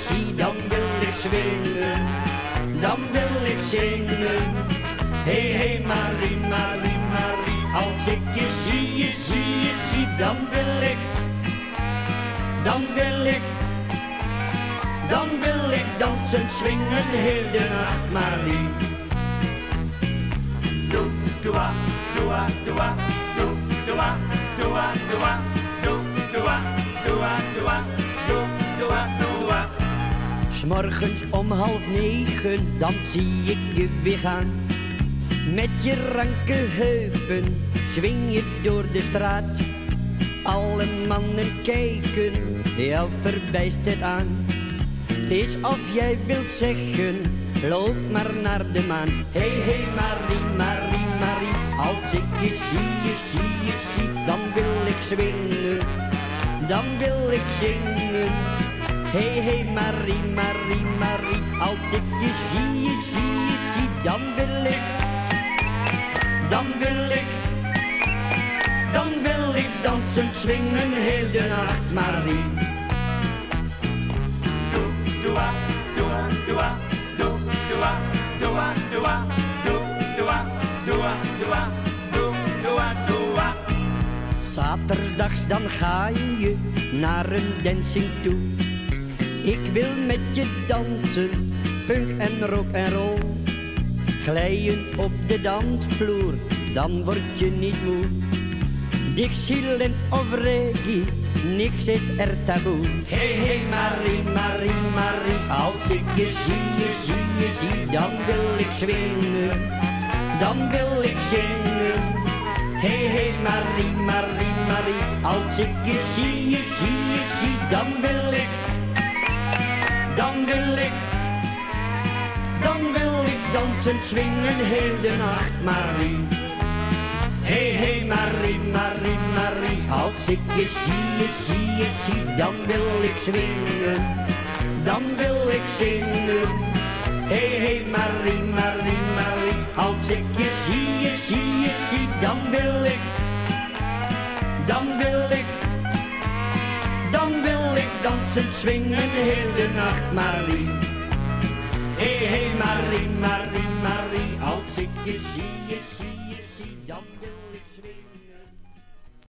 zie, dan wil ik swingen, dan wil ik zingen. Hey Marie, Marie, Marie, als ik je zie, dan wil ik, dan wil ik, dan wil ik dansen, swingen heel de nacht, Marie. Doe, doa, doa, doa, doe, doa, doa, doa, doe, doa, doa, doa, doe, doa, doa. 'S Morgens om 8:30, dan zie ik je weer gaan. Met je ranke heupen swing je door de straat. Alle mannen kijken jou verbijsterd aan. Het is of jij wilt zeggen, loop maar naar de maan. Hey Marie, Marie, Marie, als ik je zie, dan wil ik swingen, dan wil ik zingen. Hey Marie, Marie, Marie, als ik je zie, dan wil ik, dan wil ik, dan wil ik dansen, swingen heel de nacht, Marie. Doa, doa, doa, doa, doa, doa, doa, doa, doa, doa, doa, doa, doa. Zaterdags dan ga je naar een dancing toe. Ik wil met je dansen, punk en rock en roll. Glijden op de dansvloer, dan word je niet moe. Dixieland of reggae, niks is er taboe. Hey Marie, Marie, Marie, als ik je zie, dan wil ik swingen, dan wil ik zingen. Hey Marie, Marie, Marie, als ik je zie, dan wil ik, dan wil ik, dan wil ik dansen, swingen heel de nacht, Marie. Hey Marie, Marie, Marie, als ik je zie, dan wil ik swingen, dan wil ik zingen. Hey Marie, Marie, Marie, als ik je zie, dan wil ik, dan wil ik, dan wil ik dansen, swingen heel de nacht, Marie. Hey Marie, Marie, Marie, als ik je zie.